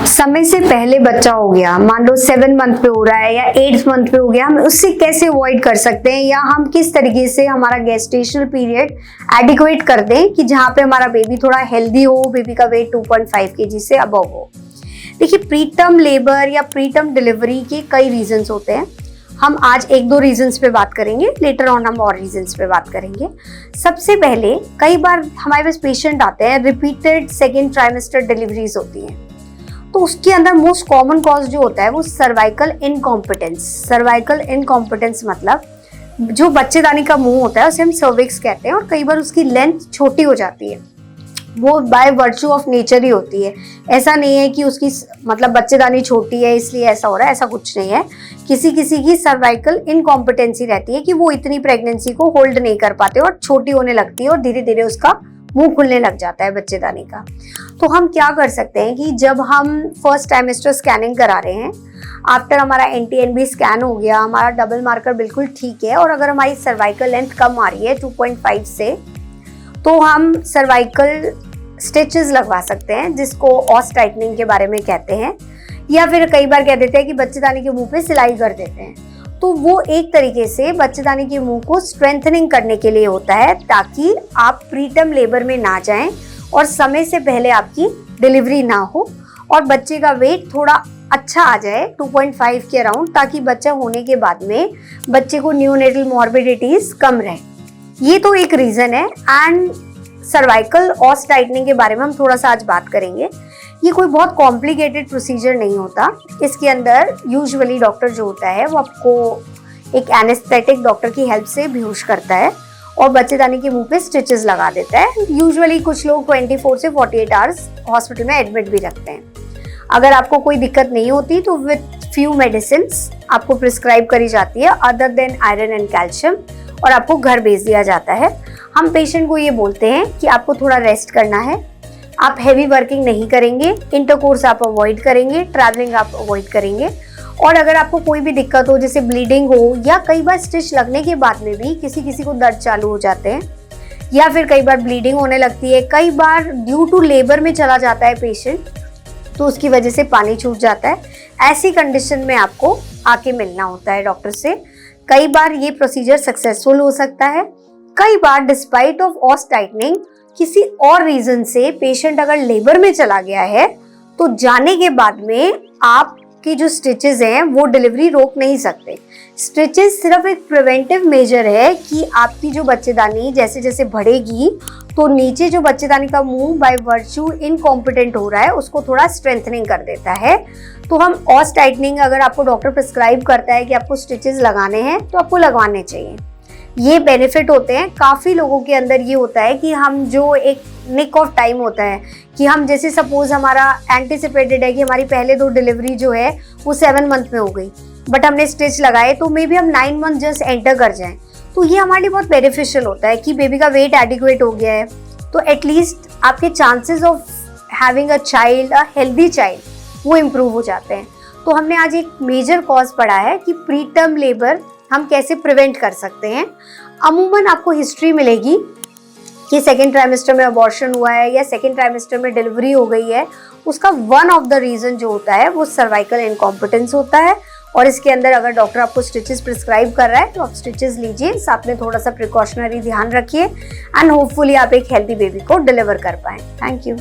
समय से पहले बच्चा हो गया, मान लो 7 मंथ पे हो रहा है या 8 मंथ पे हो गया, हम उससे कैसे अवॉइड कर सकते हैं या हम किस तरीके से हमारा गेस्टेशनल पीरियड एडिक्वेट कर दें कि जहाँ पे हमारा बेबी थोड़ा हेल्दी हो, बेबी का वेट 2.5 kg से अबव हो। देखिए, प्री टर्म लेबर या प्री टर्म डिलीवरी के कई रीजंस होते हैं। हम आज 1-2 रीजंस पे बात करेंगे, लेटर ऑन हम और रीजंस पे बात करेंगे। सबसे पहले, कई बार हमारे पास पेशेंट आते हैं, रिपीटेड सेकेंड ट्राइमेस्टर डिलीवरीज होती हैं, तो उसके अंदर मोस्ट कॉमन कॉज जो होता है वो सर्वाइकल इनकॉम्पिटेंस। सर्वाइकल इनकॉम्पिटेंस मतलब जो बच्चेदानी का मुंह होता है उसे हम सर्विक्स कहते हैं, और कई बार उसकी लेंथ छोटी हो जाती है। वो बाय वर्च्यू ऑफ नेचर ही होती है, ऐसा नहीं है कि उसकी मतलब बच्चेदानी छोटी है इसलिए ऐसा हो रहा है, ऐसा कुछ नहीं है। किसी किसी की सर्वाइकल इनकॉम्पिटेंसी रहती है कि वो इतनी प्रेगनेंसी को होल्ड नहीं कर पाते और छोटी होने लगती है और धीरे धीरे उसका मुंह खुलने लग जाता है बच्चेदानी का। तो हम क्या कर सकते हैं कि जब हम फर्स्ट ट्राइमेस्टर स्कैनिंग करा रहे हैं, आफ्टर हमारा NT-NB स्कैन हो गया, हमारा डबल मार्कर बिल्कुल ठीक है, और अगर हमारी सर्वाइकल लेंथ कम आ रही है 2.5 से, तो हम सर्वाइकल स्टिचेस लगवा सकते हैं, जिसको ऑस टाइटनिंग के बारे में कहते हैं, या फिर कई बार कह देते हैं कि बच्चेदानी के मुंह पे सिलाई कर देते हैं। तो वो एक तरीके से बच्चेदानी के मुंह को स्ट्रेंथनिंग करने के लिए होता है, ताकि आप प्रीटर्म लेबर में ना जाएं और समय से पहले आपकी डिलीवरी ना हो और बच्चे का वेट थोड़ा अच्छा आ जाए 2.5 के अराउंड, ताकि बच्चा होने के बाद में बच्चे को न्यूनेटल मॉर्बिडिटीज कम रहे। ये तो एक रीजन है। एंड सर्वाइकल ऑस टाइटनिंग के बारे में हम थोड़ा सा आज बात करेंगे। ये कोई बहुत कॉम्प्लिकेटेड प्रोसीजर नहीं होता। इसके अंदर यूजुअली डॉक्टर जो होता है वो आपको एक एनेस्थेटिक डॉक्टर की हेल्प से बेहोश करता है और बच्चेदानी के मुंह पे स्टिचेस लगा देता है। यूजुअली कुछ लोग 24 से 48 आवर्स हॉस्पिटल में एडमिट भी रखते हैं। अगर आपको कोई दिक्कत नहीं होती तो विथ फ्यू मेडिसिन आपको प्रिस्क्राइब करी जाती है other than iron and calcium, और आपको घर भेज दिया जाता है। हम पेशेंट को ये बोलते हैं कि आपको थोड़ा रेस्ट करना है, आप हैवी वर्किंग नहीं करेंगे, इंटरकोर्स आप अवॉइड करेंगे, ट्रैवलिंग आप अवॉइड करेंगे, और अगर आपको कोई भी दिक्कत हो, जैसे ब्लीडिंग हो, या कई बार स्टिच लगने के बाद में भी किसी को दर्द चालू हो जाते हैं, या फिर कई बार ब्लीडिंग होने लगती है, कई बार ड्यू टू लेबर में चला जाता है पेशेंट, तो उसकी वजह से पानी छूट जाता है, ऐसी कंडीशन में आपको आके मिलना होता है डॉक्टर से। कई बार ये प्रोसीजर सक्सेसफुल हो सकता है, कई बार डिस्पाइट ऑफ ऑस टाइटनिंग किसी और रीजन से पेशेंट अगर लेबर में चला गया है, तो जाने के बाद में आपकी जो स्टिचेस हैं वो डिलीवरी रोक नहीं सकते। स्टिचेस सिर्फ एक प्रिवेंटिव मेजर है कि आपकी जो बच्चेदानी जैसे जैसे बढ़ेगी तो नीचे जो बच्चेदानी का मुंह बाय वर्च्यू इनकॉम्पिटेंट हो रहा है उसको थोड़ा स्ट्रेंथनिंग कर देता है। तो हम ऑस टाइटनिंग अगर आपको डॉक्टर प्रिस्क्राइब करता है कि आपको स्टिचेस लगाने हैं तो आपको लगवाने चाहिए। ये बेनिफिट होते हैं। काफ़ी लोगों के अंदर ये होता है कि हम जो एक निक ऑफ टाइम होता है कि हम जैसे सपोज हमारा एंटिसिपेटेड है कि हमारी पहले 2 डिलीवरी जो है वो 7 मंथ में हो गई, बट हमने स्टिच लगाए तो मे बी हम 9 मंथ जस्ट एंटर कर जाएं, तो ये हमारे लिए बहुत बेनिफिशियल होता है कि बेबी का वेट एडिक्वेट हो गया है, तो एटलीस्ट आपके chances of having a child, a healthy child, वो इम्प्रूव हो जाते हैं। तो हमने आज एक मेजर कॉज पढ़ा है कि प्री टर्म लेबर हम कैसे प्रिवेंट कर सकते हैं। अमूमन आपको हिस्ट्री मिलेगी कि सेकेंड ट्राइमेस्टर में अबॉर्शन हुआ है या सेकेंड ट्राइमेस्टर में डिलीवरी हो गई है, उसका वन ऑफ द रीजन जो होता है वो सर्वाइकल इनकॉम्पिटेंस होता है। और इसके अंदर अगर डॉक्टर आपको स्टिचेस प्रिस्क्राइब कर रहा है तो आप स्टिचेस लीजिए, साथ में थोड़ा सा प्रिकॉशनरी ध्यान रखिए, एंड होपफुली आप एक हेल्दी बेबी को डिलीवर कर पाएं। Thank you.